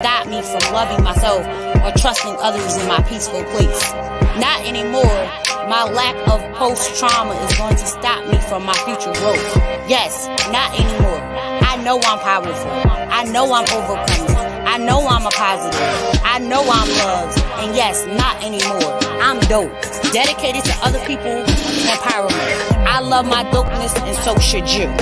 stop me from loving myself or trusting others in my peaceful place. Not anymore. My lack of post-trauma is going to stop me from my future growth. Yes, not anymore. I know I'm powerful. I know I'm overcoming. I know I'm a positive. I know I'm loved. And yes, not anymore. I'm dope. Dedicated to other people's empowerment. I love my dopeness, and so should you.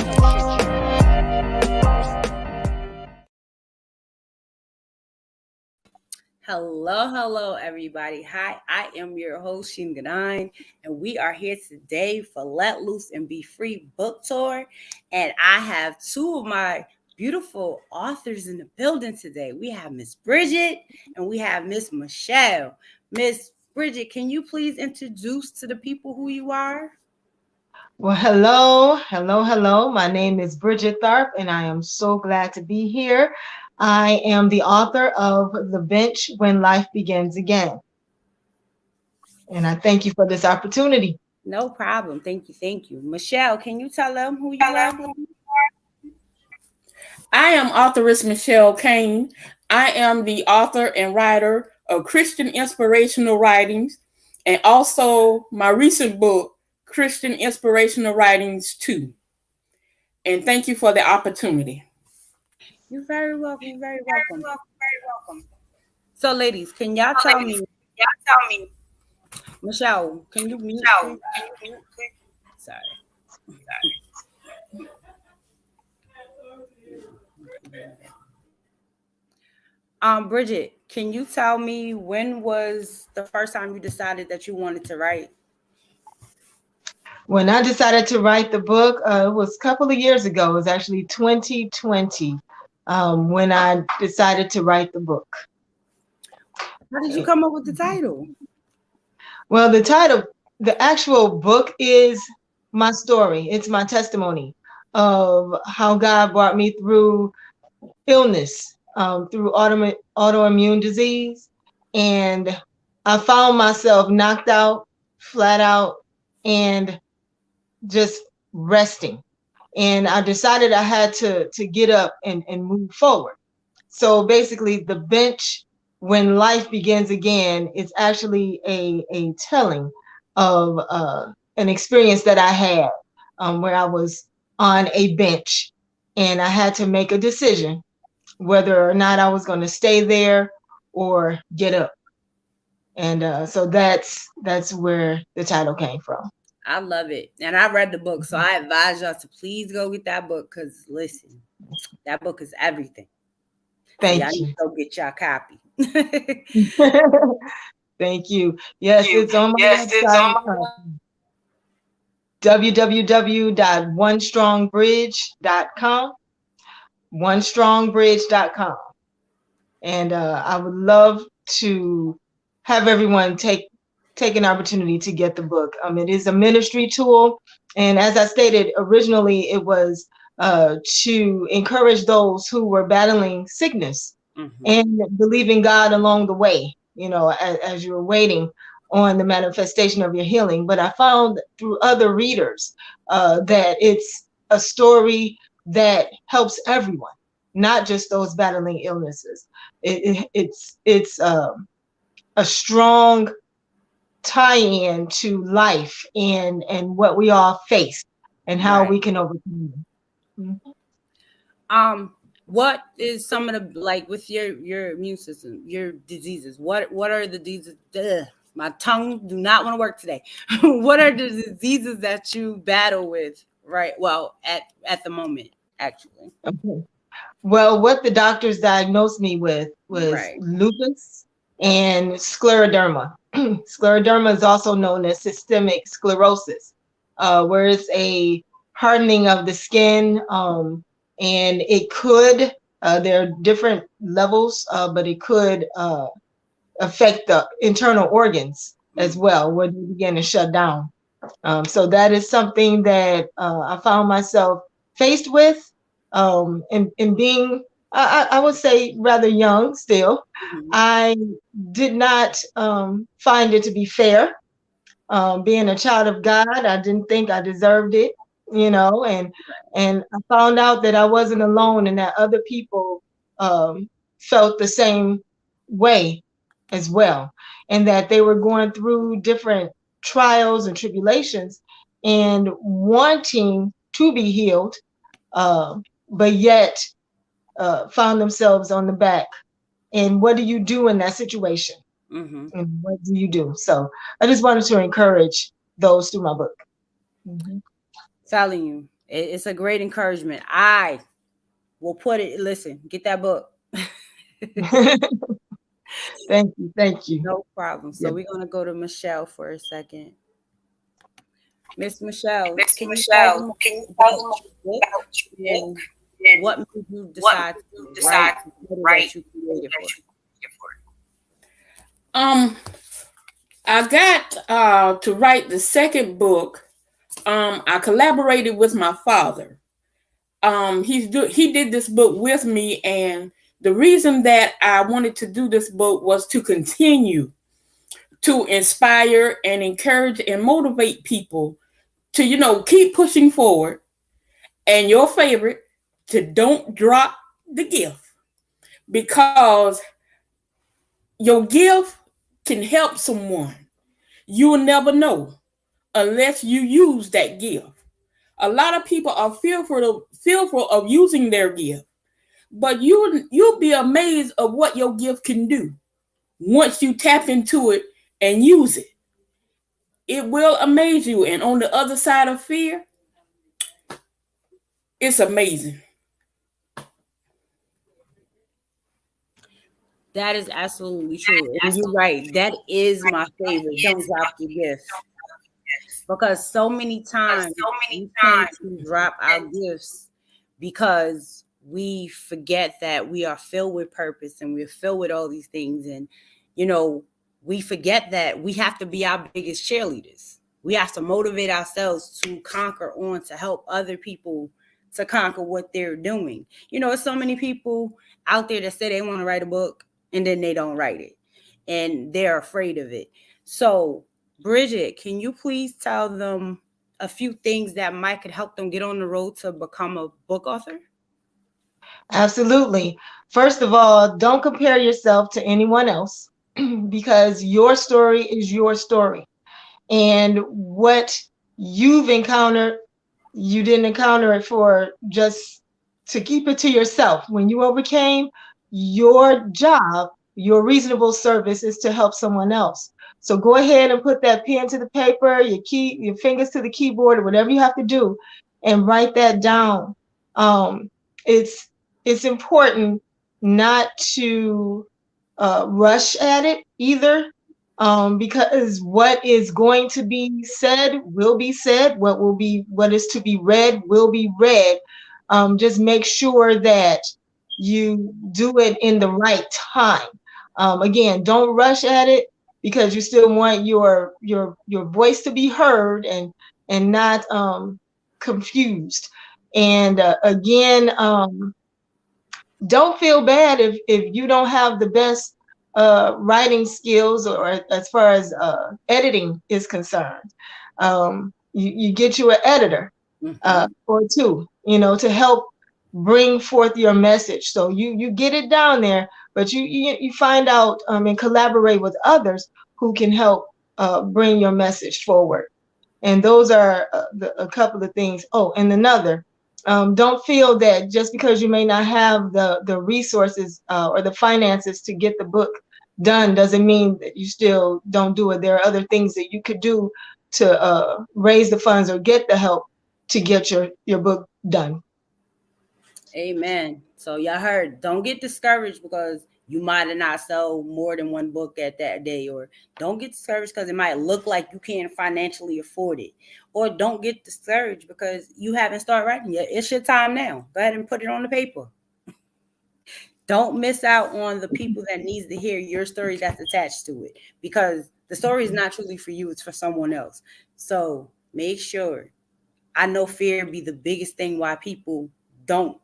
Hello, everybody. Hi, I am your host, Sheen Gadine, and we are here today for Let Loose and Be Free book tour. And I have two of my beautiful authors in the building today. We have Miss Bridget and we have Miss Michelle. Miss Bridget, can you please introduce to the people who you are? Well, hello. My name is Bridget Tharpe, and I am so glad to be here. I am the author of The Bench When Life Begins Again. And I thank you for this opportunity. No problem. Thank you. Michelle, can you tell them who you are? I am authoress Michelle Cain. I am the author and writer of Christian Inspirational Writings and also my recent book, Christian Inspirational Writings 2. And thank you for the opportunity. You're very welcome. So, ladies, can y'all tell me? Michelle, can you mute? Sorry. Bridget, can you tell me when was the first time you decided that you wanted to write? When I decided to write the book, it was a couple of years ago. It was actually 2020 when I decided to write the book. How did you come up with the title? Well, the actual book is my story. It's my testimony of how God brought me through illness, through autoimmune disease. And I found myself knocked out, flat out, and just resting. And I decided I had to get up and move forward. So basically, The Bench When Life Begins Again is actually a telling of an experience that I had where I was on a bench and I had to make a decision whether or not I was going to stay there or get up. And so that's where the title came from. I love it. And I read the book, so I advise y'all to please go get that book because, listen, that book is everything. Thank you. Need to go get y'all copy. Thank you. Yes, it's on my website. www.onestrongbridge.com. onestrongbridge.com. And I would love to have everyone take an opportunity to get the book. It is a ministry tool. And as I stated, originally it was to encourage those who were battling sickness and believing God along the way, as you were waiting on the manifestation of your healing. But I found through other readers that it's a story that helps everyone, not just those battling illnesses. It's a strong tie-in to life and what we all face and how we can overcome them. What is some of the, like, with your immune system, your diseases? What are the diseases? My tongue do not want to work today. What are the diseases that you battle with? Right. Well, at the moment, actually. Okay. Well, what the doctors diagnosed me with was lupus and scleroderma. Scleroderma is also known as systemic sclerosis, where it's a hardening of the skin, and it could, there are different levels, but it could affect the internal organs as well, where they begin to shut down. So that is something that I found myself faced with, and being, I would say, rather young still. I did not find it to be fair. Being a child of God, I didn't think I deserved it, and I found out that I wasn't alone and that other people felt the same way as well, and that they were going through different trials and tribulations and wanting to be healed, but yet found themselves on the back. And what do you do in that situation? Mm-hmm. And what do you do? So I just wanted to encourage those through my book. Mm-hmm. Telling you, it's a great encouragement. I will put it. Listen, get that book. Thank you. Thank you. No problem. So Yeah. we're gonna go to Michelle for a second. Miss Michelle, Miss can you tell Michelle, them can you about tell them your book about your book and and what made you what decide you to decide write to the title write that you created that for it? you created for it? I got to write the second book. I collaborated with my father. He did this book with me, and the reason that I wanted to do this book was to continue to inspire and encourage and motivate people to, keep pushing forward. And your favorite, to don't drop the gift, because your gift can help someone. You will never know unless you use that gift. A lot of people are fearful of using their gift, but you'll be amazed of what your gift can do once you tap into it and use it. It will amaze you. And on the other side of fear, it's amazing. That is absolutely true. And you're right. That is my favorite. Don't drop the gift. Because so many times we tend to drop our gifts because we forget that we are filled with purpose and we're filled with all these things. And, we forget that we have to be our biggest cheerleaders. We have to motivate ourselves to conquer on, to help other people to conquer what they're doing. There's so many people out there that say they want to write a book and then they don't write it and they're afraid of it. So, Bridget, can you please tell them a few things that might could help them get on the road to become a book author? Absolutely. First of all, don't compare yourself to anyone else because your story is your story. And what you've encountered, you didn't encounter it for just to keep it to yourself. When you overcame, your job, your reasonable service is to help someone else. So go ahead and put that pen to the paper, your fingers to the keyboard, or whatever you have to do, and write that down. Um, it's it's important not to rush at it either, because what is going to be said will be said. What is to be read will be read. Just make sure that you do it in the right time. Again, don't rush at it because you still want your voice to be heard and not confused. And again, don't feel bad if you don't have the best writing skills or as far as editing is concerned. You get you an editor or two, to help bring forth your message. So you get it down there, but you find out and collaborate with others who can help bring your message forward. And those are a couple of things. Oh, and another, don't feel that just because you may not have the resources or the finances to get the book done doesn't mean that you still don't do it. There are other things that you could do to raise the funds or get the help to get your book done. Amen. So y'all heard, don't get discouraged because you might have not sold more than one book at that day, or don't get discouraged because it might look like you can't financially afford it, or don't get discouraged because you haven't started writing yet. It's your time now. Go ahead and put it on the paper. Don't miss out on the people that needs to hear your story that's attached to it, because the story is not truly for you, it's for someone else. So make sure. I know fear be the biggest thing why people don't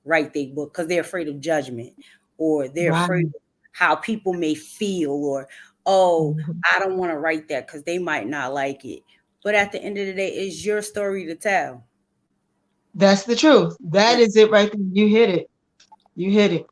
write their book, because they're afraid of judgment, or they're afraid of how people may feel, or I don't want to write that because they might not like it. But at the end of the day, it's your story to tell. That's the truth. That is it right there. You hit it.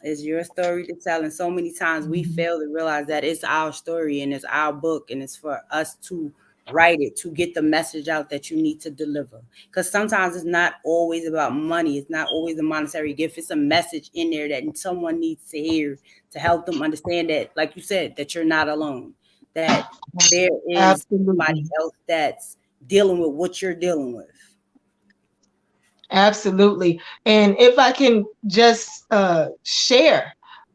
It's your story to tell. And so many times we fail to realize that it's our story and it's our book, and it's for us to write it, to get the message out that you need to deliver. Because sometimes it's not always about money. It's not always a monetary gift. It's a message in there that someone needs to hear to help them understand that, like you said, that you're not alone, that there is somebody else that's dealing with what you're dealing with. Absolutely. And if I can just share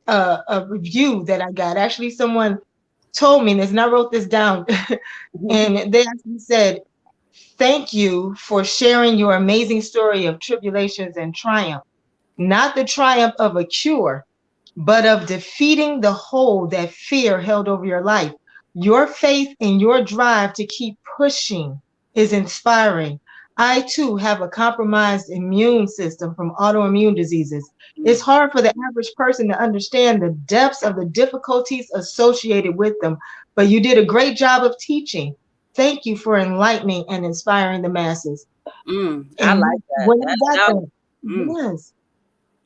a review that I got, actually, someone told me this, and I wrote this down, and they actually said, "Thank you for sharing your amazing story of tribulations and triumph, not the triumph of a cure, but of defeating the hold that fear held over your life. Your faith and your drive to keep pushing is inspiring. I too have a compromised immune system from autoimmune diseases. It's hard for the average person to understand the depths of the difficulties associated with them, but you did a great job of teaching. Thank you for enlightening and inspiring the masses." I like that. When I got that, yes.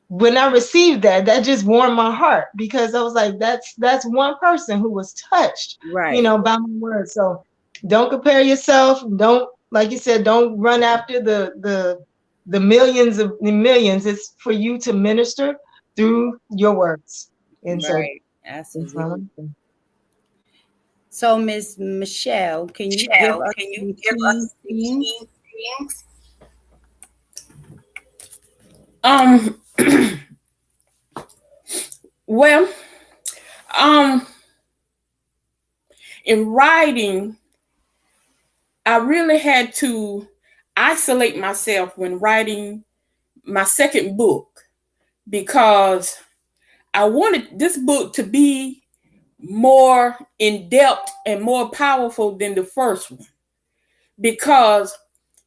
When I received that, that just warmed my heart, because I was like, that's one person who was touched, Right. by my words. So don't compare yourself. Don't, like you said, don't run after the millions of the millions. It's for you to minister through your words. And so Right. Absolutely. So, Miss Michelle, can you give us some key themes? Well, in writing, I really had to isolate myself when writing my second book, because I wanted this book to be more in depth and more powerful than the first one. Because,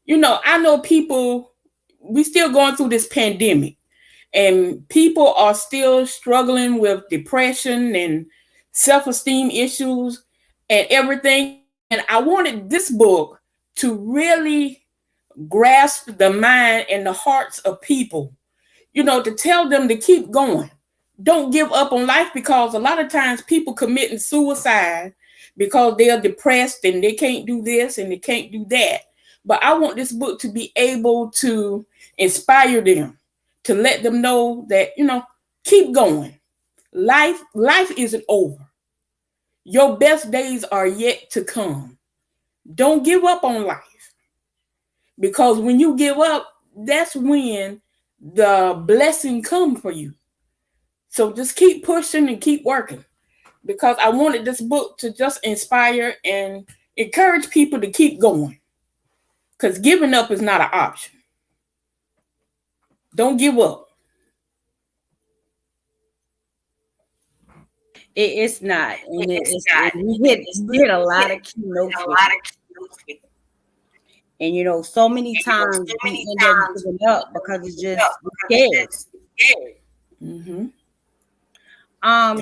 I know people, we still going through this pandemic, and people are still struggling with depression and self-esteem issues and everything. And I wanted this book to really grasp the mind and the hearts of people, to tell them to keep going. Don't give up on life, because a lot of times people committing suicide because they are depressed and they can't do this and they can't do that. But I want this book to be able to inspire them, to let them know that, keep going. Life isn't over. Your best days are yet to come. Don't give up on life, because when you give up, that's when the blessing come for you. So just keep pushing and keep working, because I wanted this book to just inspire and encourage people to keep going, because giving up is not an option. Don't give up. It's not, and we hit a lot of key notes with it. And so many times we end up giving up because it's just scared. Mm-hmm.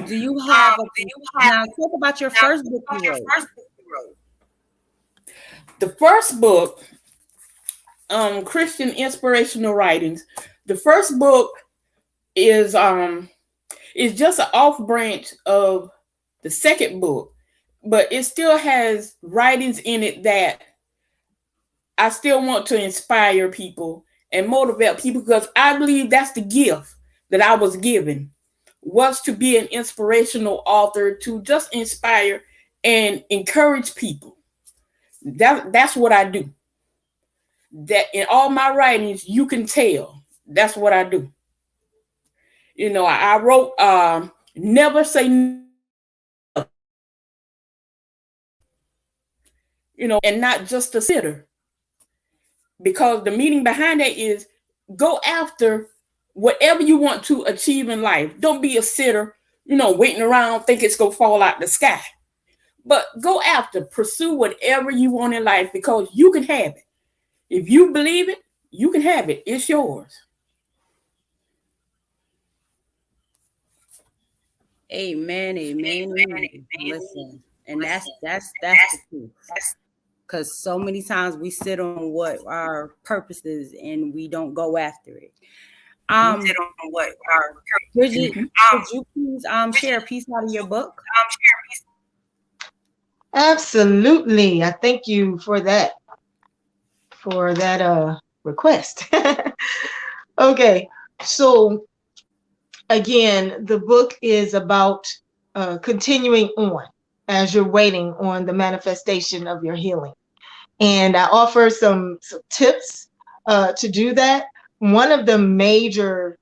Do you have now talk about your first book you wrote? The first book, Christian Inspirational Writings. The first book is just an off branch of the second book, but it still has writings in it that I still want to inspire people and motivate people, because I believe that's the gift that I was given, was to be an inspirational author, to just inspire and encourage people. That's what I do. That in all my writings, you can tell that's what I do. I wrote never say no, and not just a sitter, because the meaning behind that is go after whatever you want to achieve in life. Don't be a sitter, waiting around, think it's gonna fall out the sky. But go after, pursue whatever you want in life, because you can have it. If you believe it, you can have it. It's yours. Amen. Listen, and that's the truth. Because so many times we sit on what our purpose is and we don't go after it. On what our Bridget, could you please share a piece out of your book? Absolutely. I thank you for that request. Okay, so again, the book is about continuing on as you're waiting on the manifestation of your healing. And I offer some tips to do that. One of the major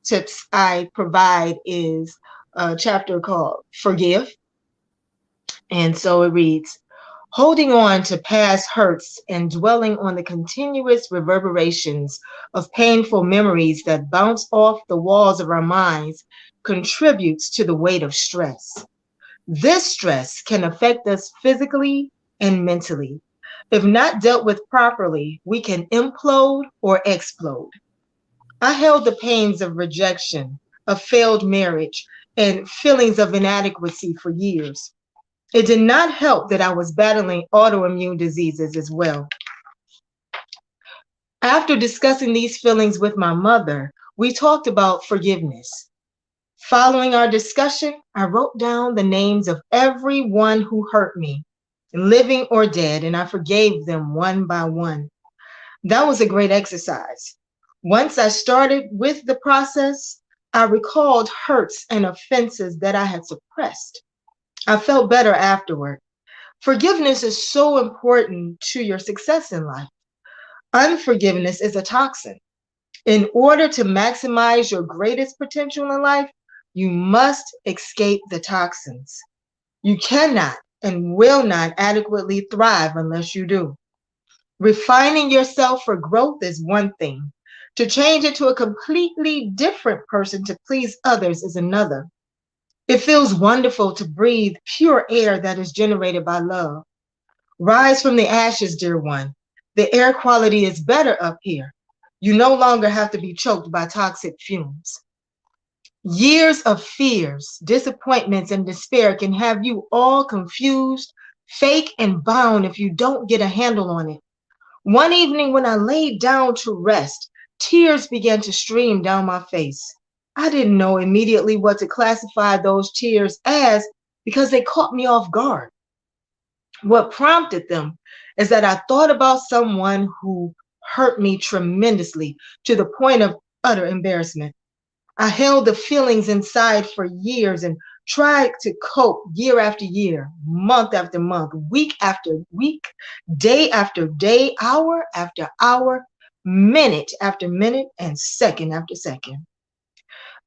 tips I provide is a chapter called Forgive. And so it reads, holding on to past hurts and dwelling on the continuous reverberations of painful memories that bounce off the walls of our minds contributes to the weight of stress. This stress can affect us physically and mentally. If not dealt with properly, we can implode or explode. I held the pains of rejection, a failed marriage, and feelings of inadequacy for years. It did not help that I was battling autoimmune diseases as well. After discussing these feelings with my mother, we talked about forgiveness. Following our discussion, I wrote down the names of everyone who hurt me, living or dead, and I forgave them one by one. That was a great exercise. Once I started with the process, I recalled hurts and offenses that I had suppressed. I felt better afterward. Forgiveness is so important to your success in life. Unforgiveness is a toxin. In order to maximize your greatest potential in life, you must escape the toxins. You cannot and will not adequately thrive unless you do. Refining yourself for growth is one thing. To change into a completely different person to please others is another. It feels wonderful to breathe pure air that is generated by love. Rise from the ashes, dear one. The air quality is better up here. You no longer have to be choked by toxic fumes. Years of fears, disappointments, and despair can have you all confused, fake, and bound if you don't get a handle on it. One evening when I laid down to rest, tears began to stream down my face. I didn't know immediately what to classify those tears as because they caught me off guard. What prompted them is that I thought about someone who hurt me tremendously to the point of utter embarrassment. I held the feelings inside for years and tried to cope year after year, month after month, week after week, day after day, hour after hour, minute after minute, and second after second.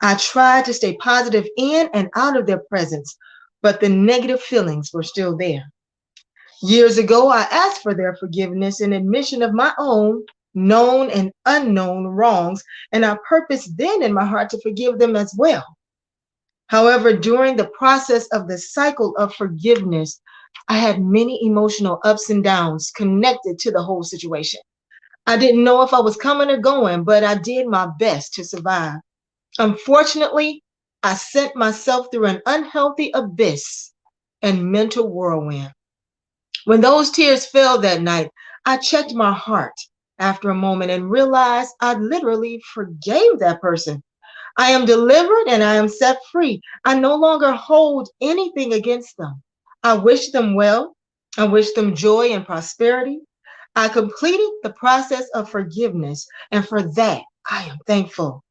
I tried to stay positive in and out of their presence, but the negative feelings were still there. Years ago, I asked for their forgiveness and admission of my own known and unknown wrongs, and I purposed then in my heart to forgive them as well. However, during the process of the cycle of forgiveness, I had many emotional ups and downs connected to the whole situation. I didn't know if I was coming or going, but I did my best to survive. Unfortunately, I sent myself through an unhealthy abyss and mental whirlwind. When those tears fell that night, I checked my heart after a moment and realized I literally forgave that person. I am delivered and I am set free. I no longer hold anything against them. I wish them well. I wish them joy and prosperity. I completed the process of forgiveness, and for that, I am thankful.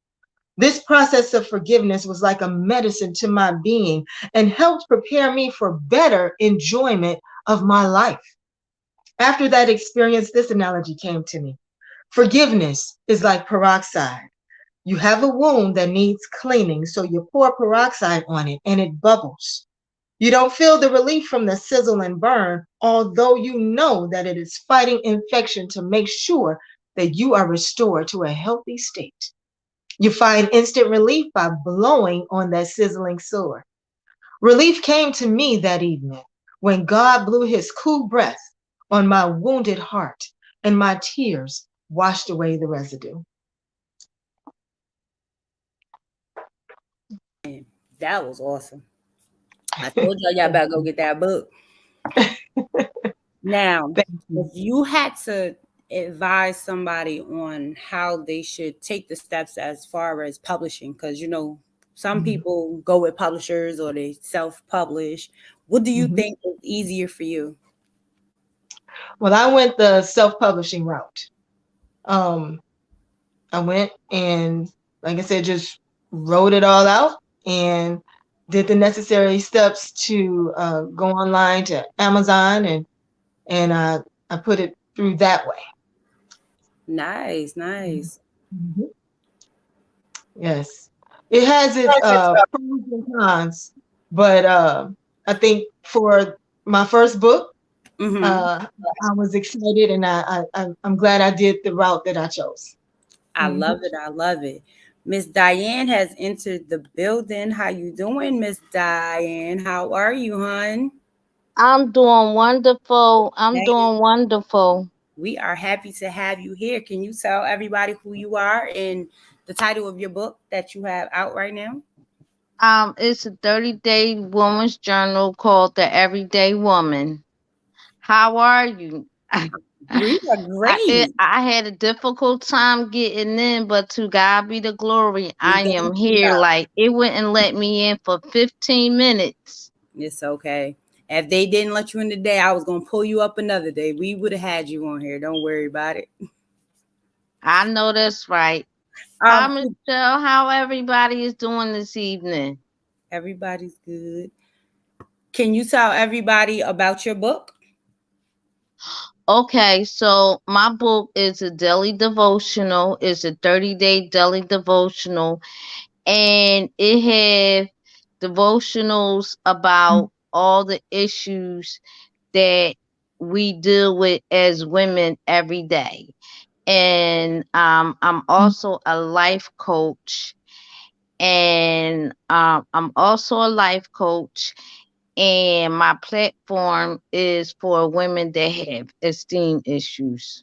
This process of forgiveness was like a medicine to my being and helped prepare me for better enjoyment of my life. After that experience, this analogy came to me. Forgiveness is like peroxide. You have a wound that needs cleaning, so you pour peroxide on it and it bubbles. You don't feel the relief from the sizzle and burn, although you know that it is fighting infection to make sure that you are restored to a healthy state. You find instant relief by blowing on that sizzling sore. Relief came to me that evening when God blew his cool breath on my wounded heart and my tears washed away the residue. That was awesome. I told y'all better go get that book. Now, if you had to advise somebody on how they should take the steps as far as publishing? Because, you know, some Mhm. people go with publishers or they self-publish. What do you Mhm. think is easier for you? Well, I went the self-publishing route. Um, I went and, like I said, just wrote it all out and did the necessary steps to go online to Amazon and I put it through that way. Nice, nice. Mhm. Yes, it has its pros and cons, but I think for my first book, Mm-hmm. I was excited and I'm glad I did the route that I chose. I Mhm. love it. I love it. Miss Diane has entered the building. How you doing, Miss Diane? How are you, hon? I'm doing wonderful. I'm Hey, doing wonderful. we are happy to have you here. Can you tell everybody who you are and the title of your book that you have out right now? It's a 30-day woman's journal called The Everyday Woman. How are you? We are great. I had a difficult time getting in, but to God be the glory. We I got am you, here. God. Like it wouldn't let me in for 15 minutes. It's okay. If they didn't let you in today, I was gonna pull you up another day. We would have had you on here. Don't worry about it. I know that's right. Hi, Um, Michelle. How everybody is doing this evening? everybody's good. Can you tell everybody about your book? Okay, so my book is a daily devotional. It's a 30-day daily devotional, and it have devotionals about all the issues that we deal with as women every day. And I'm also a life coach, and I'm also a life coach, and my platform is for women that have esteem issues.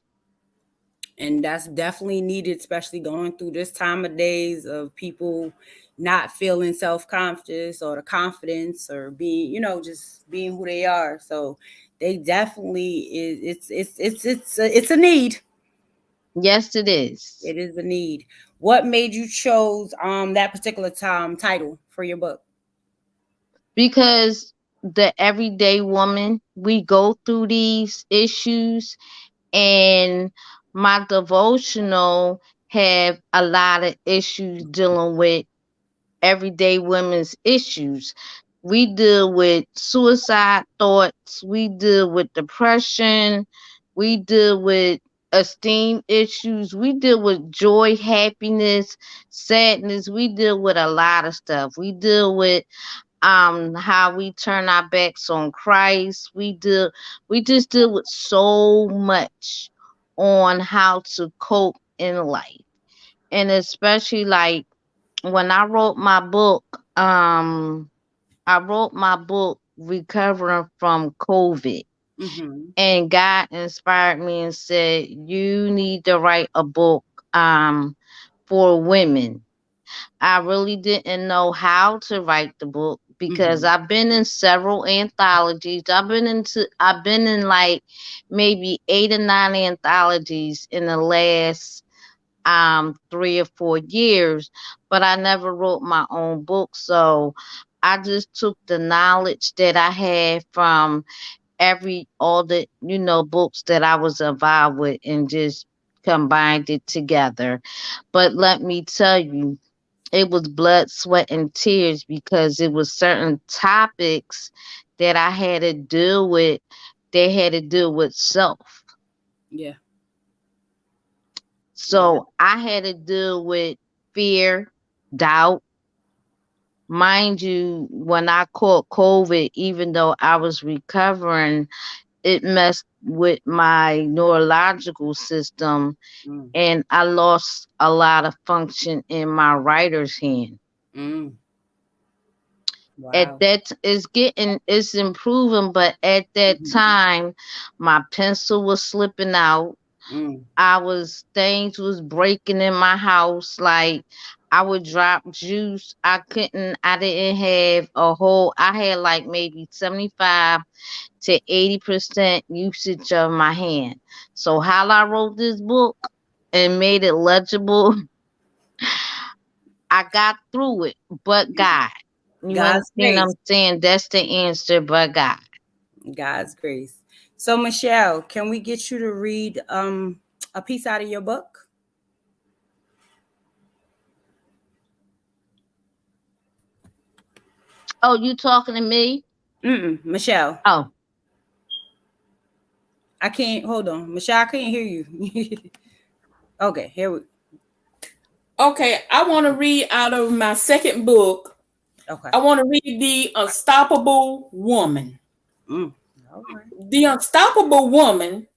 And that's definitely needed, especially going through this time of days of people not feeling self-conscious or the confidence or being, you know, just being who they are. So they definitely is it's a need. Yes, it is. It is a need. What made you chose that particular time title for your book? Because the everyday woman, we go through these issues, and my devotional have a lot of issues dealing with everyday women's issues. We deal with suicide thoughts, we deal with depression, we deal with esteem issues, we deal with joy, happiness, sadness, we deal with a lot of stuff. We deal with how we turn our backs on Christ. We just deal with so much on how to cope in life. And especially like when I wrote my book recovering from COVID, Mm-hmm. and God inspired me and said, "You need to write a book for women." I really didn't know how to write the book because Mm-hmm. I've been in several anthologies. I've been in like maybe 8 or 9 anthologies in the last 3 or 4 years, but I never wrote my own book. So I just took the knowledge that I had from all the books that I was involved with and just combined it together. But let me tell you, it was blood, sweat, and tears because it was certain topics that I had to deal with. They had to deal with self. Yeah. Yeah. So I had to deal with fear, doubt. Mind you, when I caught COVID, even though I was recovering, it messed with my neurological system, Mm. and I lost a lot of function in my writer's hand. Mm. At Wow. that it's improving, but at that Mm-hmm. time my pencil was slipping out. Mm. Things was breaking in my house. Like I would drop juice. I didn't have a whole, I had like maybe 75 to 80% usage of my hand. So how I wrote this book and made it legible, I got through it, but God. You God's understand what grace. I'm saying? That's the answer, but God. God's grace. So Michelle, can we get you to read a piece out of your book? Oh, you talking to me? Michelle. Oh. I can't, hold on. Michelle, I can't hear you. Okay, here we Okay, I want to read out of my second book. Okay. I want to read The Unstoppable Woman. All right. The unstoppable woman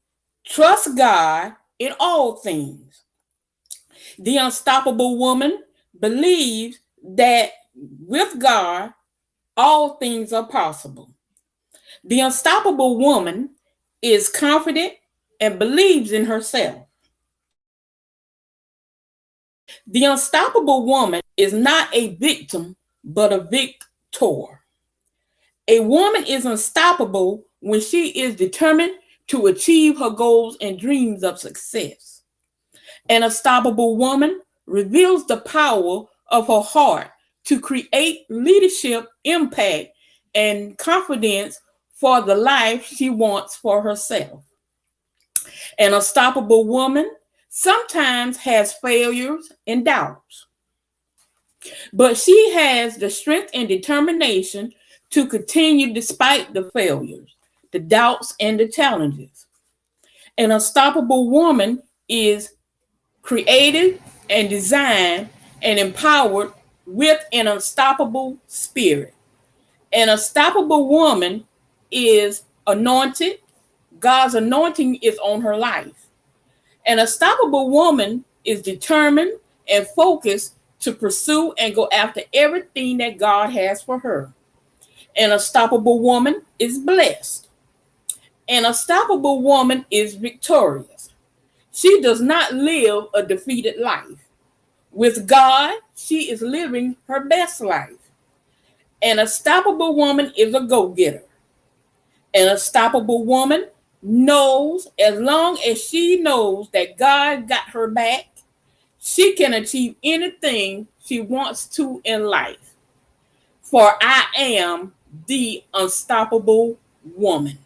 trusts God in all things. The unstoppable woman believes that with God, all things are possible. The unstoppable woman is confident and believes in herself. The unstoppable woman is not a victim, but a victor. A woman is unstoppable when she is determined to achieve her goals and dreams of success. An unstoppable woman reveals the power of her heart to create leadership, impact, and confidence for the life she wants for herself. An unstoppable woman sometimes has failures and doubts, but she has the strength and determination to continue despite the failures, the doubts, and the challenges. An unstoppable woman is created and designed and empowered with an unstoppable spirit. An unstoppable woman is anointed. God's anointing is on her life. An unstoppable woman is determined and focused to pursue and go after everything that God has for her. An unstoppable woman is blessed. An unstoppable woman is victorious. She does not live a defeated life. With God, she is living her best life. An unstoppable woman is a go-getter. An unstoppable woman knows, as long as she knows that God got her back, she can achieve anything she wants to in life. For I am the unstoppable woman.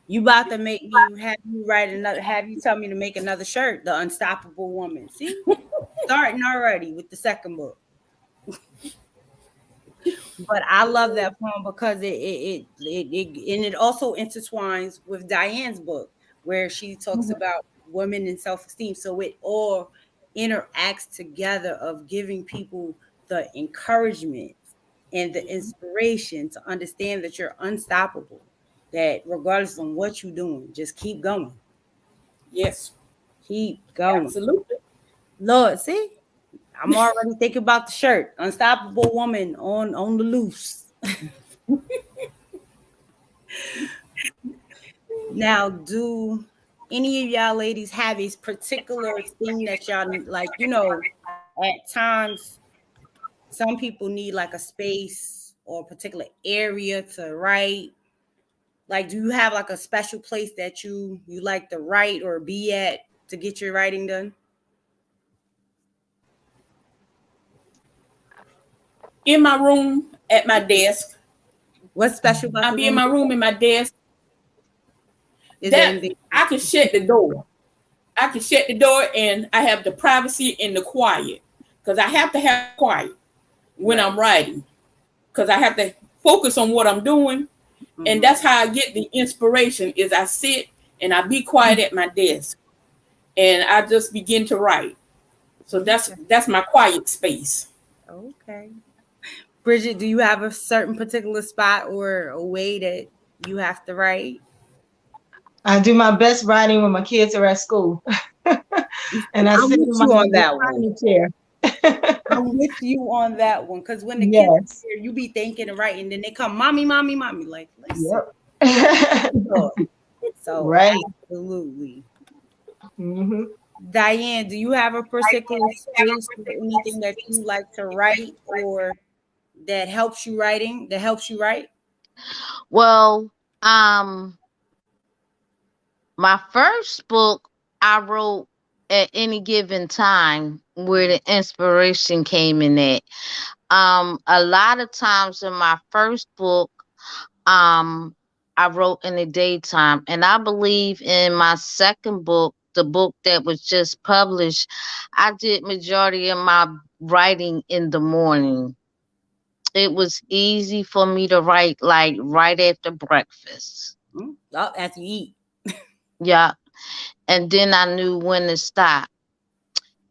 You about to make me have you write another, have you tell me to make another shirt, The Unstoppable Woman. See? Starting already with the second book. But I love that poem because it also intertwines with Diane's book where she talks about women and self-esteem. So it all interacts together of giving people the encouragement and the inspiration to understand that you're unstoppable, that regardless of what you're doing, just keep going. Yes. Keep going. Absolutely. Lord, see? I'm already thinking about the shirt. Unstoppable woman on the loose. Now, do any of y'all ladies have a particular thing that y'all like, at times some people need like a space or a particular area to write? Like, do you have like a special place that you like to write or be at to get your writing done? In my room, at my desk. What's special about I'll the be room? in my room, in my desk. Is That there anything? I can shut the door. I can shut the door and I have the privacy and the quiet. Because I have to have quiet when I'm writing. Because I have to focus on what I'm doing. And that's how I get the inspiration is I sit and I be quiet at my desk. And I just begin to write. So that's my quiet space. Okay. Bridget, do you have a certain particular spot or a way that you have to write? I do my best writing when my kids are at school. And I I'm sit with in my you on that one. recliner chair. I'm with you on that one. Because when the kids are Yes. here, you be thinking and writing, then they come, mommy, mommy, mommy. Like, listen. Yep. So Right. absolutely. Hmm. Diane, do you have a particular space or anything that you like to write or that helps you writing, that helps you write? Well, um, my first book I wrote at any given time where the inspiration came in at. A lot of times in my first book, um, I wrote in the daytime, and I believe in my second book, the book that was just published, I did majority of my writing in the morning. It was easy for me to write like right after breakfast. Oh, as you eat. Yeah. And then I knew when to stop.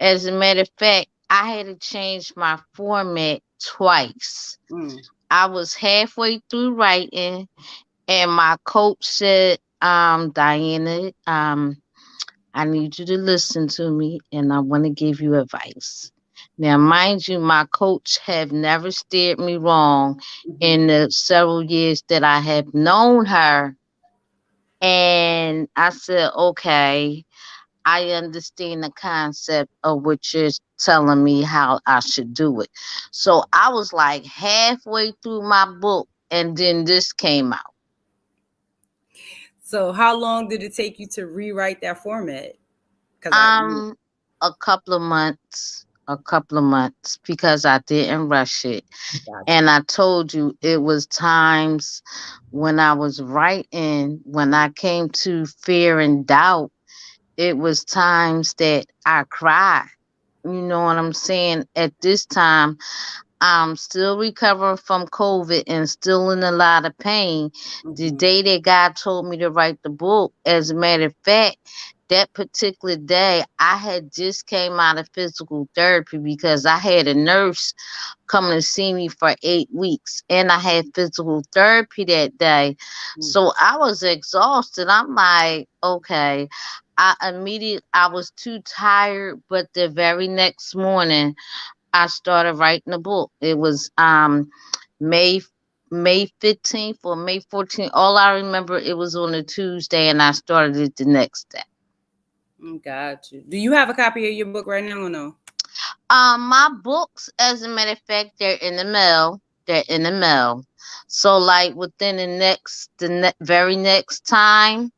As a matter of fact, I had to change my format twice. Mm. I was halfway through writing, and my coach said, Diana, I need you to listen to me, and I want to give you advice. Now, mind you, my coach have never steered me wrong in the several years that I have known her. And I said, okay, I understand the concept of what you're telling me how I should do it. So I was like halfway through my book, and then this came out. So how long did it take you to rewrite that format? Because Um, a couple of months, because I didn't rush it. gotcha. And I told you it was times when I was writing, when I came to fear and doubt, it was times that I cried. You know what I'm saying? At this time, I'm still recovering from COVID and still in a lot of pain. The day that God told me to write the book, as a matter of fact, that particular day, I had just came out of physical therapy because I had a nurse coming to see me for 8 weeks, and I had physical therapy that day. So I was exhausted. I'm like, okay. I was too tired, but the very next morning, I started writing a book. It was May May 15th or May 14th. All I remember, it was on a Tuesday, and I started it the next day. Got you. Do you have a copy of your book right now or no? My books, as a matter of fact, they're in the mail. They're in the mail. So, like within very next time,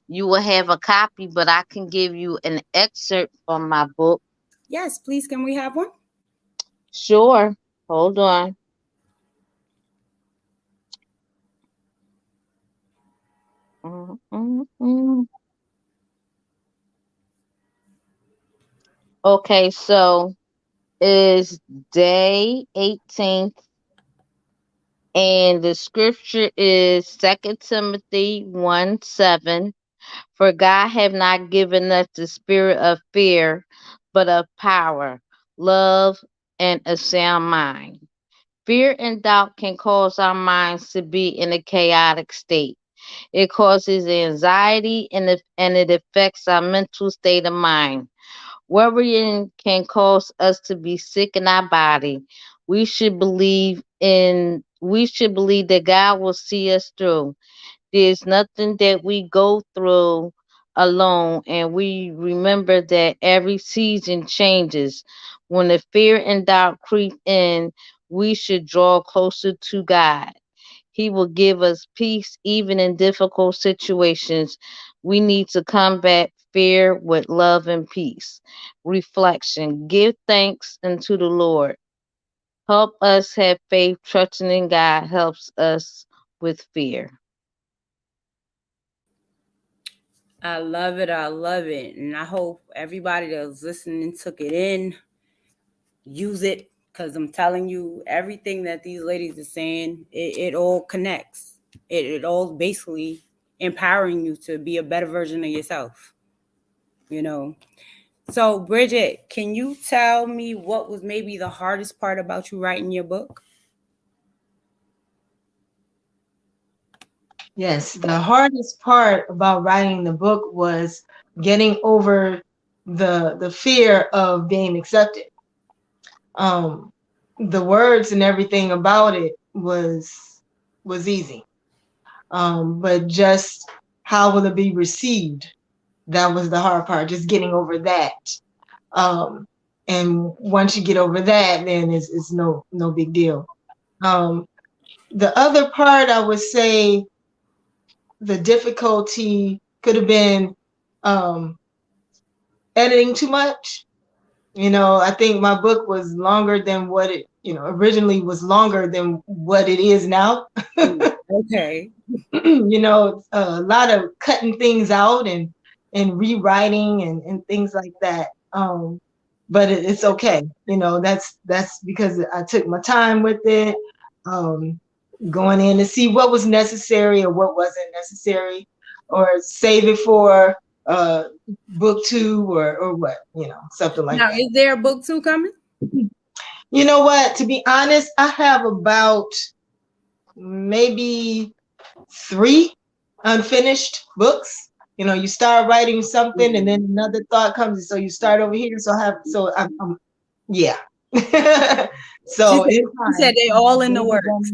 you will have a copy. But I can give you an excerpt from my book. Yes, please. Can we have one? Sure. Hold on. Mm. Okay, so is day 18th, and the scripture is 2 Timothy 1:7. For God have not given us the spirit of fear, but of power, love, and a sound mind. Fear and doubt can cause our minds to be in a chaotic state. It causes anxiety, and it affects our mental state of mind. Worrying can cause us to be sick in our body. We should believe that God will see us through. There's nothing that we go through alone, and we remember that every season changes. When the fear and doubt creep in, we should draw closer to God. He will give us peace even in difficult situations. We need to combat fear with love and peace. Reflection. Give thanks unto the Lord. Help us have faith. Trusting in God helps us with fear. I love it. I love it. And I hope everybody that was listening took it in, use it, because I'm telling you, everything that these ladies are saying, it all connects. It all basically empowering you to be a better version of yourself, you know. So, Bridget, can you tell me what was maybe the hardest part about you writing your book? Yes, the hardest part about writing the book was getting over the fear of being accepted. The words and everything about it was easy. But just how will it be received? That was the hard part, just getting over that. And once you get over that, then it's no big deal. The other part, I would say, the difficulty could have been editing too much. I think my book was longer than what it, originally was longer than what it is now. Okay. A lot of cutting things out and rewriting and things like that. But it's okay. That's because I took my time with it, going in to see what was necessary or what wasn't necessary, or save it for book 2 or what, something like Now, that. is there a book 2 coming? You know what? To be honest, I have about maybe 3 unfinished books. You start writing something and then another thought comes, and so you start over here. I'm yeah. So you said they all in the works.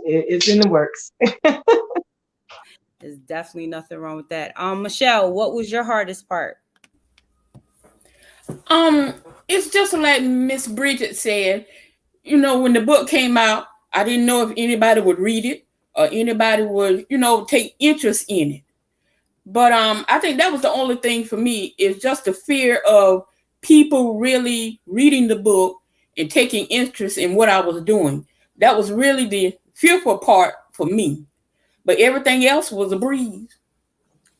It's in the works. There's definitely nothing wrong with that. Michelle, what was your hardest part? It's just like Miss Bridget said, when the book came out, I didn't know if anybody would read it or anybody would, take interest in it. But I think that was the only thing for me, is just the fear of people really reading the book and taking interest in what I was doing. That was really the fearful part for me. But everything else was a breeze.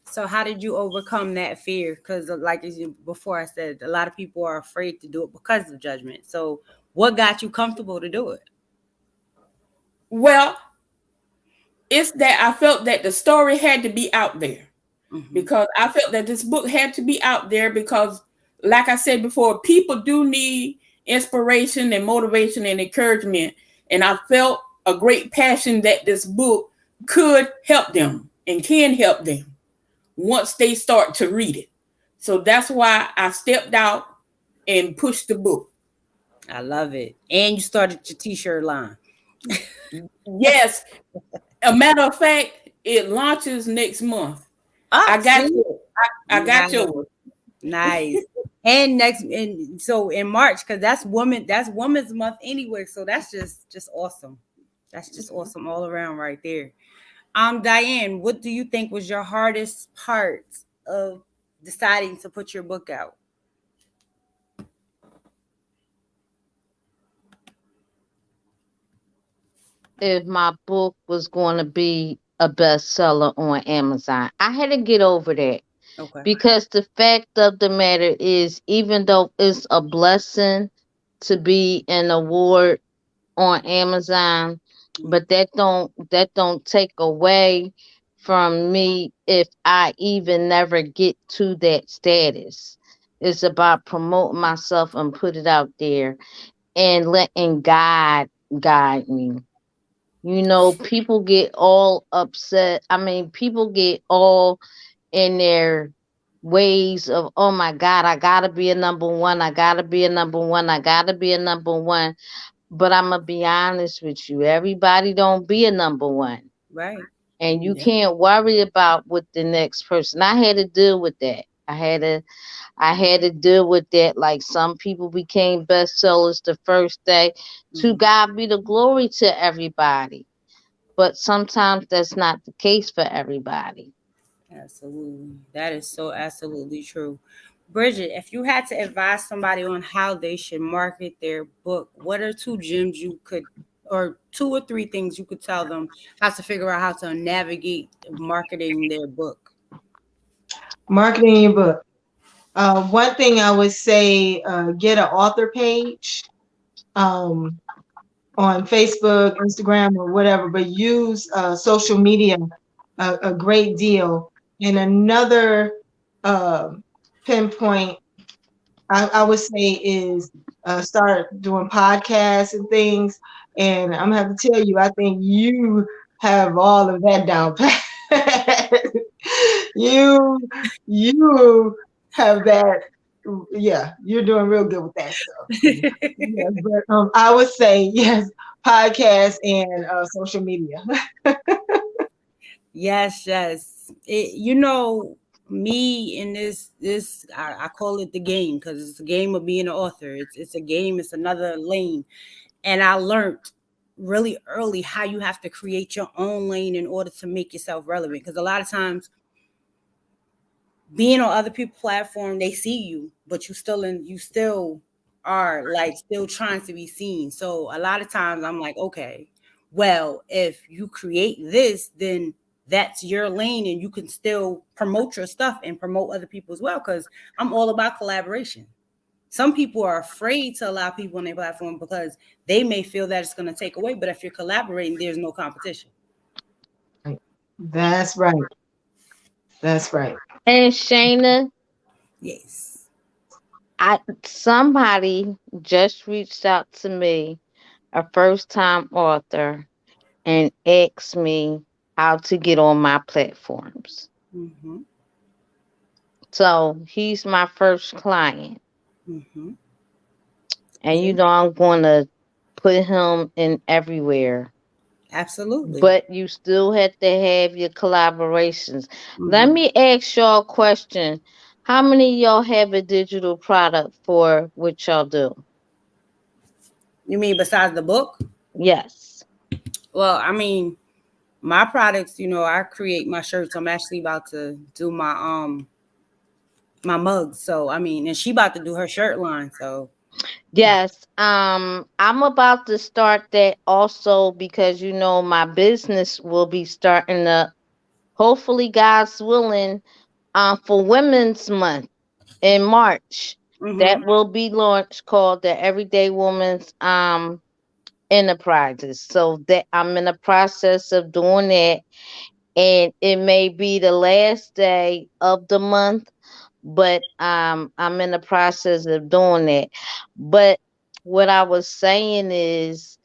So how did you overcome that fear? Because like before I said, a lot of people are afraid to do it because of judgment. So what got you comfortable to do it? Well, it's that I felt that the story had to be out there. Because I felt that this book had to be out there because, like I said before, people do need inspiration and motivation and encouragement. And I felt a great passion that this book could help them and can help them once they start to read it. So that's why I stepped out and pushed the book. I love it. And you started your t-shirt line. Yes. A matter of fact, it launches next month. I got you. I got yours. Nice. And so in March, because that's Women's Month anyway. So that's just awesome. That's just awesome all around right there. Diane, what do you think was your hardest part of deciding to put your book out? If my book was going to be a bestseller on Amazon, I had to get over that. Okay. Because the fact of the matter is, even though it's a blessing to be an award on Amazon, but that don't take away from me if I even never get to that status. It's about promoting myself and put it out there and letting God guide me. People get all upset. I mean, people get all in their ways of, oh my God, I gotta be a number one. I gotta be a number one. I gotta be a number one. But I'm gonna be honest with you. Everybody don't be a number one. Right. And you can't worry about what the next person. I had to deal with that. I had to deal with that. Like, some people became bestsellers the first day. To God be the glory to everybody. But sometimes that's not the case for everybody. Absolutely. That is so absolutely true. Bridget, if you had to advise somebody on how they should market their book, what are 2 gems or 2 or 3 things you could tell them how to figure out how to navigate marketing their book? Marketing your book. One thing I would say, get an author page on Facebook, Instagram, or whatever, but use social media a great deal. And another pinpoint I would say is start doing podcasts and things. And I'm gonna have to tell you, I think you have all of that down pat. You have that Yeah, you're doing real good with that stuff. Yeah, but I would say yes, podcast and social media. Yes, yes. Me in this I call it the game because it's a game of being an author. It's a game, it's another lane. And I learned really early how you have to create your own lane in order to make yourself relevant. Because a lot of times being on other people's platform, they see you, but you still are like still trying to be seen. So a lot of times I'm like, okay, well, if you create this, then that's your lane and you can still promote your stuff and promote other people as well. Because I'm all about collaboration. Some people are afraid to allow people on their platform because they may feel that it's going to take away. But if you're collaborating, there's no competition. That's right. That's right. And Shayna, Yes. somebody just reached out to me, a first time author, and asked me how to get on my platforms. Mm-hmm. So he's my first client. Mm-hmm. And Yeah, I'm gonna put him in everywhere. absolutely. But you still have to have your collaborations. Let Mm-hmm. me ask y'all a question. How many of y'all have a digital product for what y'all do? You mean besides the book? Yes. Well, I mean, my products, I create my shirts. I'm actually about to do my mugs. So I mean, and she about to do her shirt line. So Yes. I'm about to start that also because my business will be starting up, hopefully God's willing, for Women's Month in March. That mm-hmm. will be launched called the Everyday Woman's Enterprises. So that I'm in the process of doing that, and it may be the last day of the month, but I'm in the process of doing that. But what I was saying is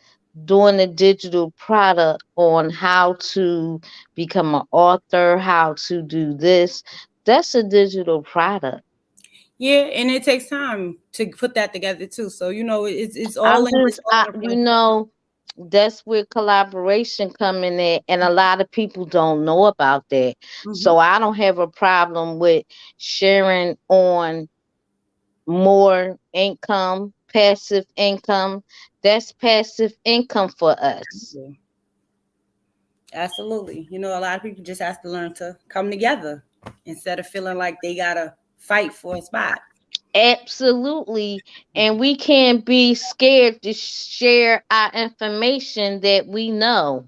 doing a digital product on how to become an author, how to do this. That's a digital product. Yeah, and it takes time to put that together too. So it's I'm all in just, it's all in the process. that's where collaboration coming in, and a lot of people don't know about that. Mm-hmm. So I don't have a problem with sharing on more income, passive income. That's passive income for us. Yeah, absolutely. A lot of people just have to learn to come together instead of feeling like they gotta fight for a spot. Absolutely. And we can't be scared to share our information that we know.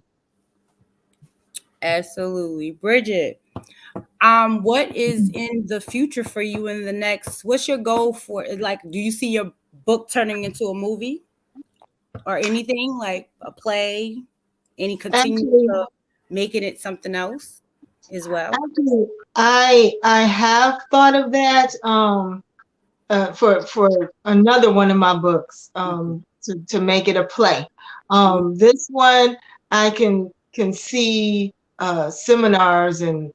Absolutely, Bridget. What is in the future for you in the next? What's your goal for? Like, do you see your book turning into a movie or anything like a play? Any continue Actually, to making it something else as well? actually, I have thought of that for another one of my books to make it a play. This one I can see seminars and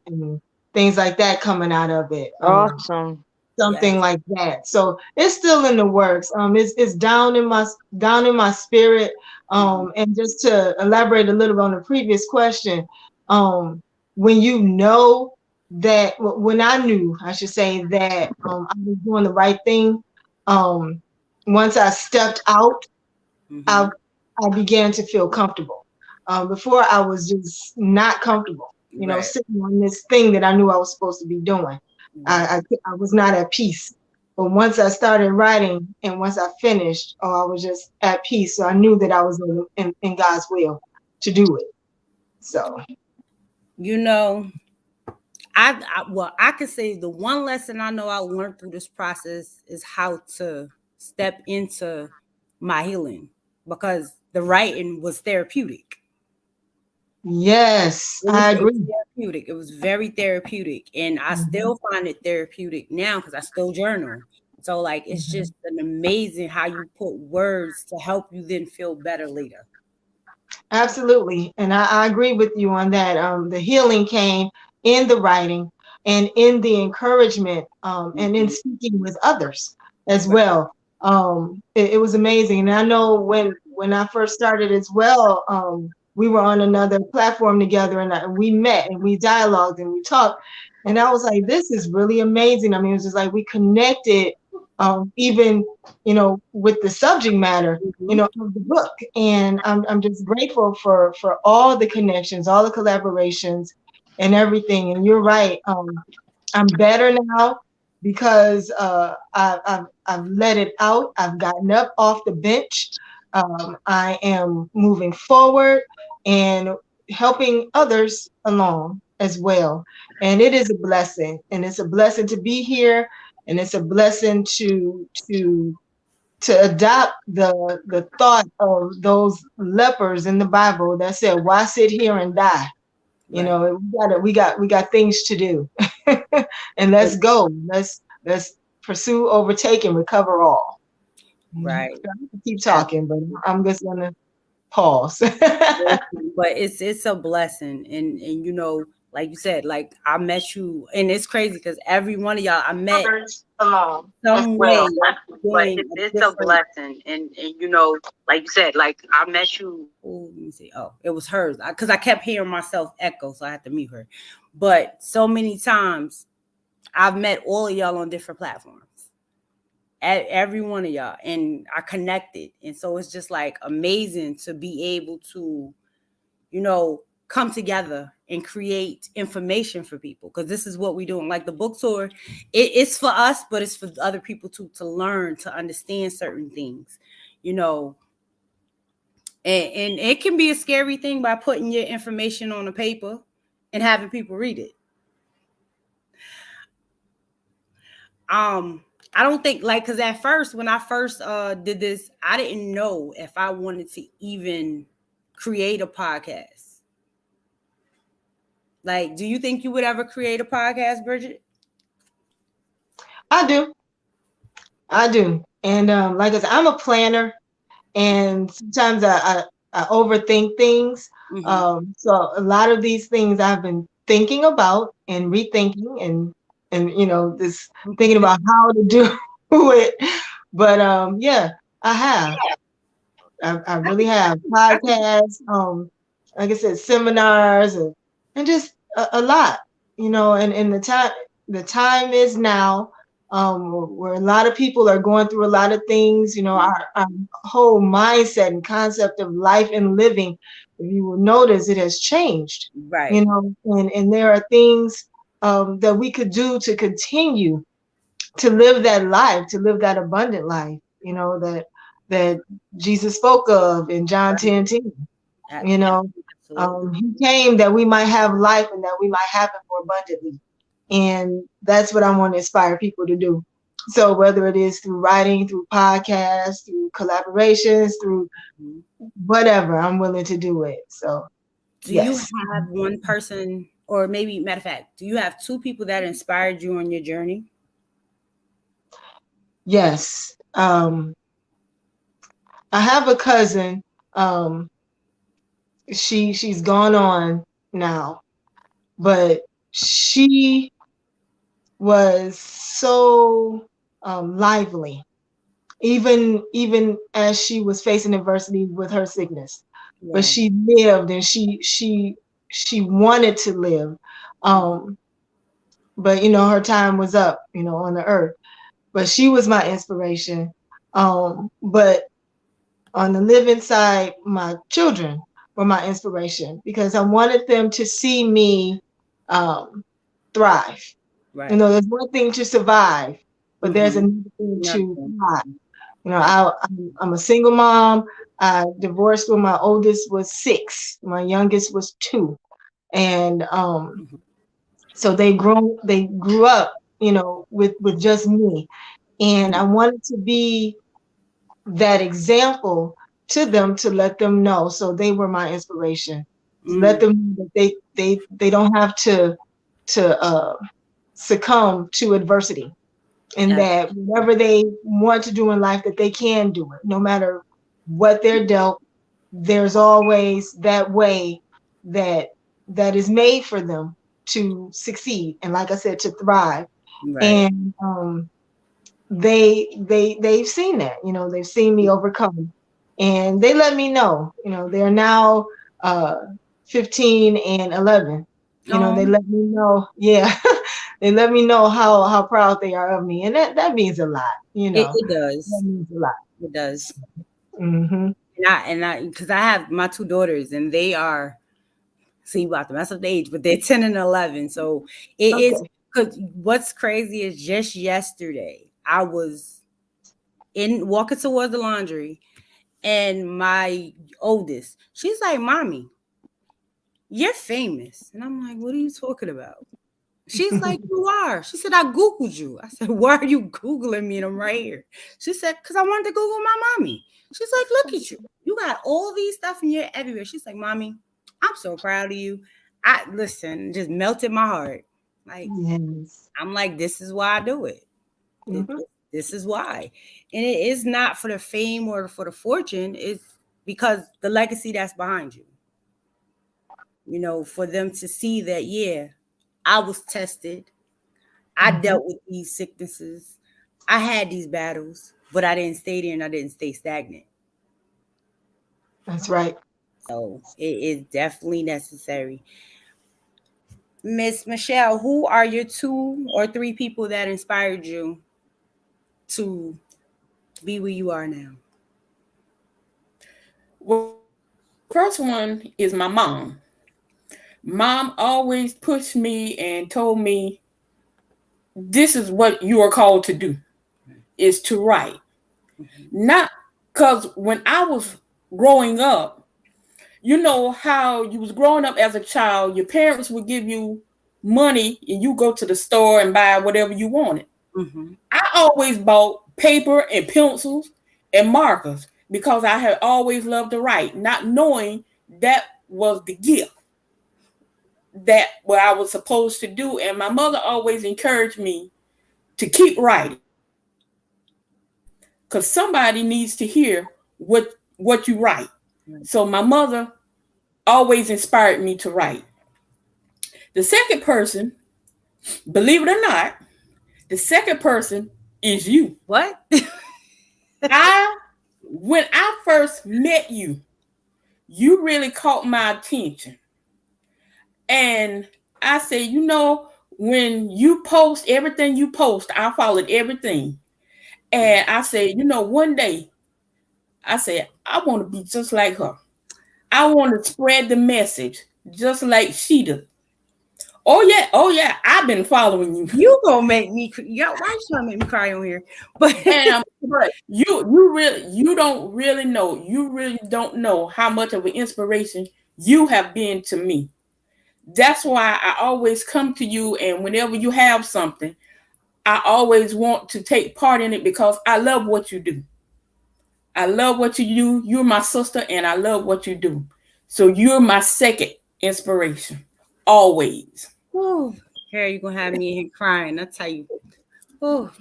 things like that coming out of it. Awesome. Something Yes. like that. So it's still in the works. It's down in my spirit. Mhm. And just to elaborate a little bit on the previous question, um, when you know that when I knew, I should say that I was doing the right thing. Um, once I stepped out, I Mhm. I began to feel comfortable. Before I was just not comfortable, Right. sitting on this thing that I knew I was supposed to be doing. Right. I was not at peace. But once I started writing and once I finished, I was just at peace. So I knew that I was in God's will to do it. So You know, I could say the one lesson I know I learned through this process is how to step into my healing because the writing was therapeutic. yes, I It was agree. therapeutic. It was very therapeutic, and I Mhm, still find it therapeutic now because I still journal. So like, it's mhm. just an amazing how you put words to help you then feel better later. Absolutely. And I agree with you on that. The healing came in the writing. and in the encouragement, and in speaking with others as well. It was amazing. And I know when I first started as well, we were on another platform together, and we met and we dialogued and we talked. And I was like, this is really amazing. I mean, it was just like we connected, even, with the subject matter, of the book. And I'm just grateful for all the connections, all the collaborations and everything. And you're right. I'm better now because I've let it out. I've gotten up off the bench. I am moving forward and helping others along as well. And it is a blessing. And it's a blessing to be here. And it's a blessing to adopt the thought of those lepers in the Bible that said, "Why sit here and die?" We got things to do. And let's go. Let's pursue, overtake, and recover all. Right. I keep talking, but I'm just gonna pause. But it's a blessing, and like you said, like I met you, and it's crazy because every one of y'all I met along some way. But it's a blessing, and like you said, like I met you. Oh, let me see. Oh, it was hers because I kept hearing myself echo, so I had to mute her. But so many times I've met all of y'all on different platforms. Every one of y'all, and I connected, and so it's just like amazing to be able to come together and create information for people, because this is what we're doing. Like the book tour, it's for us, but it's for other people to learn, to understand certain things, and it can be a scary thing by putting your information on a paper and having people read it. I don't think, like, because at first, when I first did this, I didn't know if I wanted to even create a podcast. Like, do you think you would ever create a podcast, Bridget? I do. And like I said, I'm a planner, and sometimes I overthink things. Mm-hmm. So a lot of these things I've been thinking about and rethinking, and this thinking about how to do it. But yeah, I have. I really have podcasts. Like I said, seminars, and just a lot. And the time is now. Where a lot of people are going through a lot of things. Our whole mindset and concept of life and living, if you will notice, it has changed. Right. And there are things that we could do to continue to live that life, to live that abundant life, that Jesus spoke of in John 10:10. He came that we might have life and that we might have it more abundantly. And that's what I want to inspire people to do. So whether it is through writing, through podcasts, through collaborations, through whatever, I'm willing to do it. So do you have one person, or maybe, matter of fact, do you have two people that inspired you on your journey? Yes. I have a cousin. She's gone on now, but she was so lively, even as she was facing adversity with her sickness. Yeah. But she lived, and she wanted to live. But her time was up, on the earth. But she was my inspiration. But on the living side, my children were my inspiration, because I wanted them to see me thrive. Right. There's one thing to survive, but there's another thing to thrive. I'm a single mom. I divorced when my oldest was 6. My youngest was 2. And so they grew up, with just me. And I wanted to be that example to them, to let them know. So they were my inspiration. Let them know that they don't have to succumb to adversity, and that whatever they want to do in life, that they can do it, no matter what they're dealt. There's always that way that is made for them, to succeed, and like I said, to thrive. Right. And they've seen that, they've seen me overcome, and they let me know, they're now 15 and 11. They Oh, let me know, yeah. They let me know how proud they are of me, and that means a lot. it That does. means a lot. It does. Hmm. Because I have my two daughters, and they are, see, about to mess up the age, but they're 10 and 11. So it is, Okay. because what's crazy is just yesterday, I was in walking towards the laundry, and my oldest, she's like, "Mommy, you're famous." And I'm like, "What are you talking about?" She's like, "You are." She said, "I Googled you." I said, "Why are you Googling me? And I'm right here." She said, "Because I wanted to Google my mommy." She's like, "Look at you. You got all these stuff and you're everywhere." She's like, "Mommy, I'm so proud of you." I listen, just melted my heart. Like, Yes. I'm like, this is why I do it. It- Hmm. This is why. And it is not for the fame or for the fortune. It's because the legacy that's behind you. For them to see that, yeah, I was tested. I Hmm. dealt with these sicknesses. I had these battles, but I didn't stay there and I didn't stay stagnant. That's right. So it is definitely necessary. Miss Michelle, who are your 2 or 3 people that inspired you to be where you are now? Well, first one is my mom. Mom always pushed me and told me, this is what you are called to do, is to write. Not because when I was growing up, you know how you was growing up as a child, your parents would give you money and you go to the store and buy whatever you wanted. Mm-hmm. I always bought paper and pencils and markers because I had always loved to write, not knowing that was the gift that what I was supposed to do. And my mother always encouraged me to keep writing because somebody needs to hear what you write. Right. So my mother always inspired me to write. The second person, believe it or not, the second person is you. What? I When I first met you, you really caught my attention. And I said, when you post everything you post, I followed everything. And I said, one day, I said, I want to be just like her. I want to spread the message just like she did. Oh yeah, I've been following you. You gonna make me yo, why you trying to make me cry on here? But And but you really don't know how much of an inspiration you have been to me. That's why I always come to you, and whenever you have something, I always want to take part in it because I love what you do. I love what you do. You're my sister, and I love what you do. So you're my second inspiration, always. oh, Harry, you gonna have me in here crying. I tell you. Oh,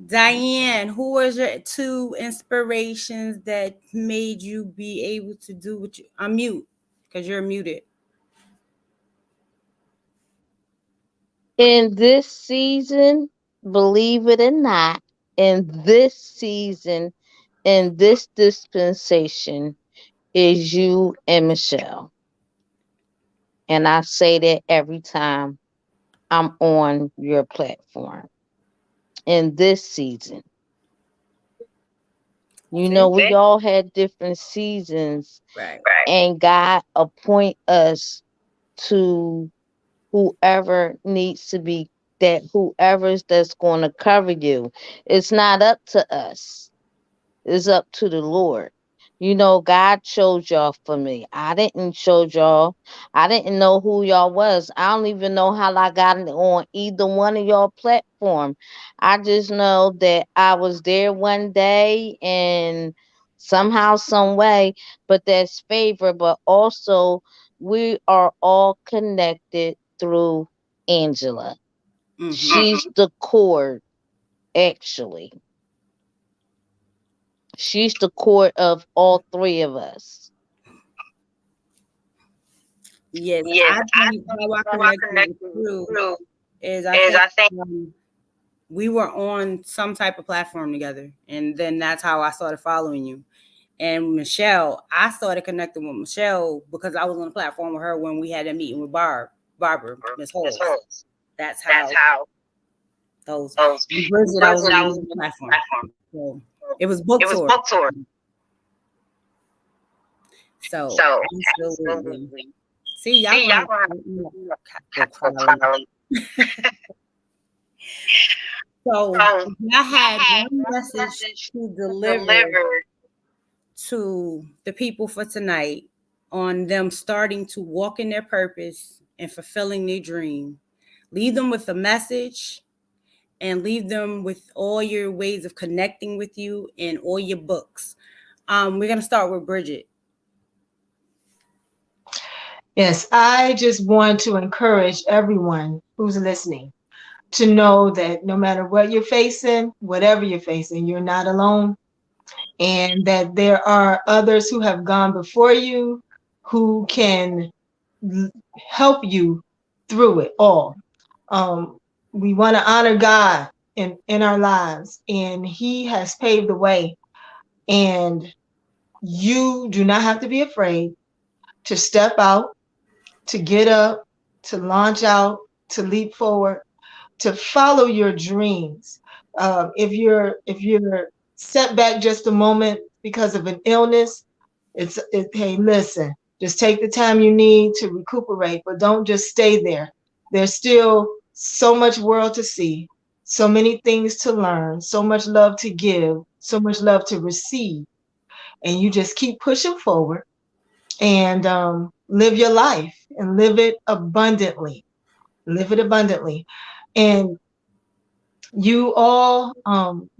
Diane, who was your 2 inspirations that made you be able to do what you unmute because you're muted. In this season, believe it or not, in this season, in this dispensation, is you and Michelle. And I say that every time I'm on your platform. In this season, See? we all had different seasons, Right. and God appoint us to whoever needs to be, that whoever's that's going to cover you. It's not up to us. It's up to the Lord. God chose y'all for me. I didn't chose y'all. I didn't know who y'all was. I don't even know how I got on either one of y'all platform. I just know that I was there one day and somehow, some way, but that's favor. But also, we are all connected through Angela. Mm-hmm. She's the cord, actually. She's the core of all three of us. Yes, Yes, I I think think how I how I connected with connected with you you is I is think I think we were on some type of platform together, and then that's how I started following you. And Michelle, I started connecting with Michelle because I was on the platform with her when we had a meeting with Barbara, Miss Miss Halls. Holmes. That's That's how how those those Bridget, I was Bridget, on I the was on meeting the platform. platform. So it was book It was tour. book tour. So So absolutely. absolutely. See, y'all See, y'all gonna gonna have have to to go go chronology. chronology. So So I had I had one one message message to to deliver deliver to the people for tonight on them starting to walk in their purpose and fulfilling their dream. Leave them with a message and leave them with all your ways of connecting with you and all your books. We're going to start with Bridget. Yes, I just want to encourage everyone who's listening to know that no matter what you're facing, whatever you're facing, you're not alone, and that there are others who have gone before you who can help you through it all. Um, we want to honor God in our lives, and He has paved the way. And you do not have to be afraid to step out, to get up, to launch out, to leap forward, to follow your dreams. If you're set back just a moment because of an illness, hey, listen, just take the time you need to recuperate, but don't just stay there. There's still so much world to see, so many things to learn, so much love to give, so much love to receive, and you just keep pushing forward and live your life and live it abundantly. Live it abundantly. And you all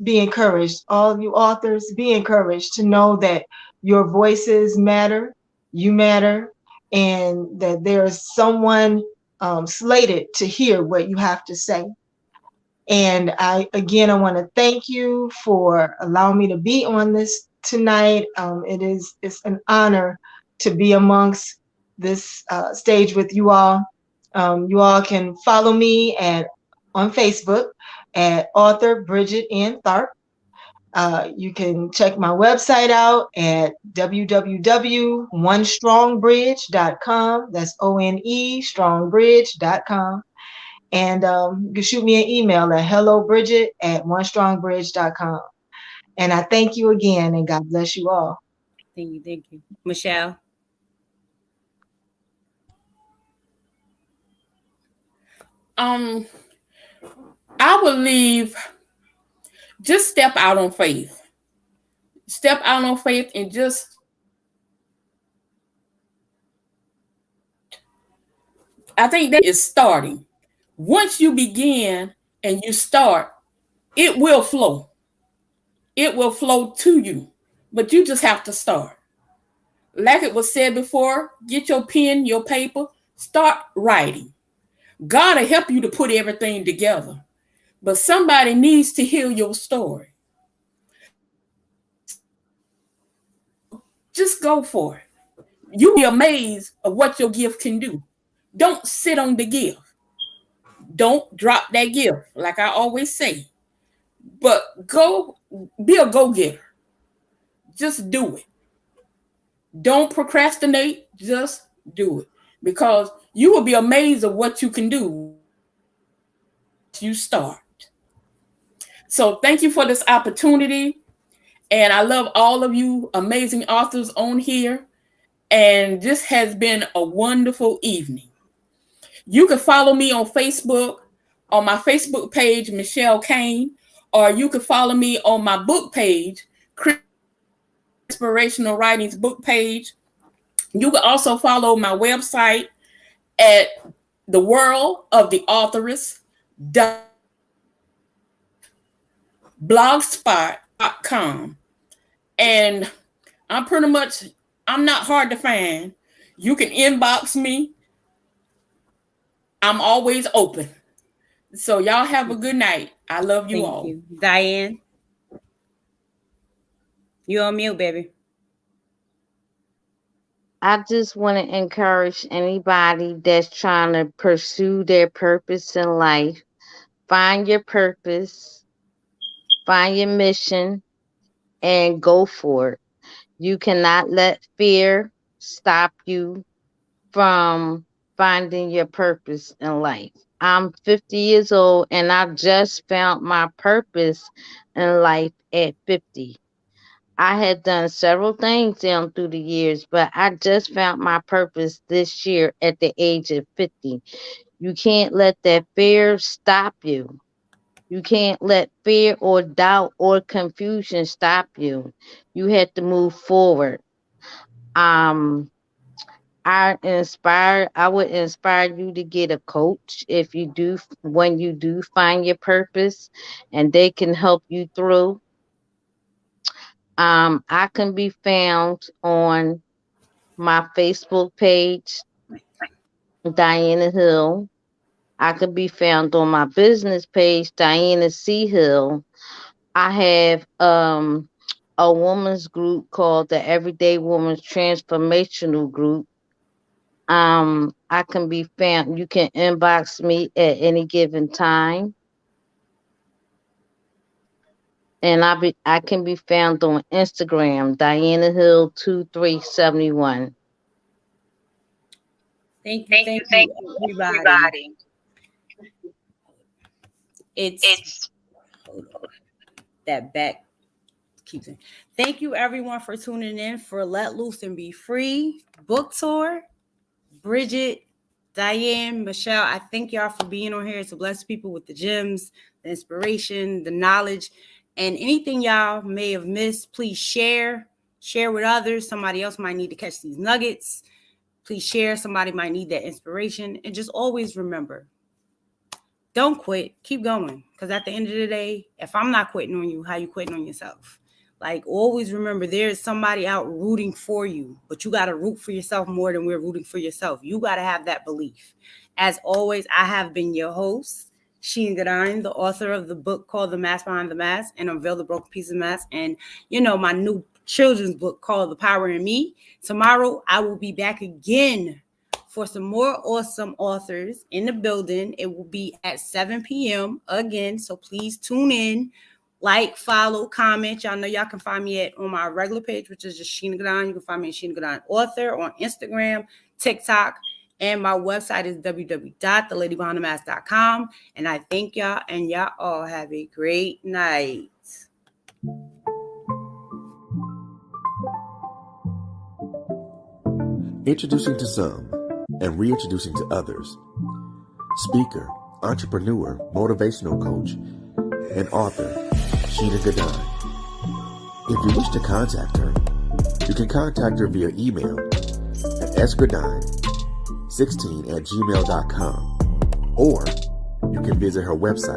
be encouraged, all you authors, be encouraged to know that your voices matter, you matter, and that there's someone slated to hear what you have to say. And I want to thank you for allowing me to be on this tonight. It's an honor to be amongst this stage with you all. You all can follow me on Facebook at author Bridget N. Tharpe. You can check my website out at www.onestrongbridge.com. That's ONE strongbridge.com. And you can shoot me an email at hellobridget@onestrongbridge.com. And I thank you again, and God bless you all. Thank you. Michelle. I believe just step out on faith. Step out on faith and just I think that is starting. Once you begin and you start, it will flow. It will flow to you. But you just have to start. Like it was said before, get your pen, your paper, start writing. God will help you to put everything together. But somebody needs to hear your story. Just go for it. You'll be amazed of what your gift can do. Don't sit on the gift. Don't drop that gift, like I always say. But go be a go-getter. Just do it. Don't procrastinate. Just do it. Because you will be amazed of what you can do. You start. So thank you for this opportunity. And I love all of you amazing authors on here. And this has been a wonderful evening. You can follow me on Facebook, on my Facebook page, Michelle Cain, or you can follow me on my book page, Inspirational Writings book page. You can also follow my website at the world of the authoress blogspot.com. And I'm not hard to find. You can inbox me. I'm always open. So y'all have a good night. I love you all. Thank you. Diane. You on mute, baby. I just want to encourage anybody that's trying to pursue their purpose in life. Find your purpose, find your mission, and go for it. You cannot let fear stop you from finding your purpose in life. I'm 50 years old and I just found my purpose in life at 50. I had done several things down through the years, but I just found my purpose this year at the age of 50. You can't let that fear stop you. You can't let fear or doubt or confusion stop you. You have to move forward. Um, I would inspire you to get a coach if you do, when you do find your purpose, and they can help you through. I can be found on my Facebook page, Diana Hill. I can be found on my business page, Diana C. Hill. I have a woman's group called the Everyday Woman's Transformational Group. I can be found, you can inbox me at any given time. And I can be found on Instagram, Diana Hill 2371. Thank you, everybody. It's hold on. That back keeps it. Thank you, everyone, for tuning in for Let Loose and Be Free book tour. Bridget, Diane, Michelle, I thank y'all for being on here to bless people with the gems, the inspiration, the knowledge, and anything y'all may have missed. Please share with others. Somebody else might need to catch these nuggets. Please share. Somebody might need that inspiration. And just always remember, don't quit. Keep going. Because at the end of the day, if I'm not quitting on you, how you quitting on yourself? Like, always remember, there's somebody out rooting for you, but you got to root for yourself more than we're rooting for yourself. You got to have that belief. As always, I have been your host, Sheen Gadine, the author of the book called The Mask Behind the Mask and Unveil the Broken Piece of Mask. And, my new children's book called The Power in Me. Tomorrow, I will be back again for some more awesome authors in the building. It will be at 7 p.m. again. So please tune in. Like, follow, comment. Y'all know y'all can find me on my regular page, which is just Sheena Gadine. You can find me at Sheena Gadine Author on Instagram, TikTok, and my website is www.theladybehindthemask.com. And I thank y'all, and y'all all have a great night. Introducing to some and reintroducing to others. Speaker, entrepreneur, motivational coach, and author, Sheena Gadine. If you wish to contact her, you can contact her via email at sgadine16@gmail.com, or you can visit her website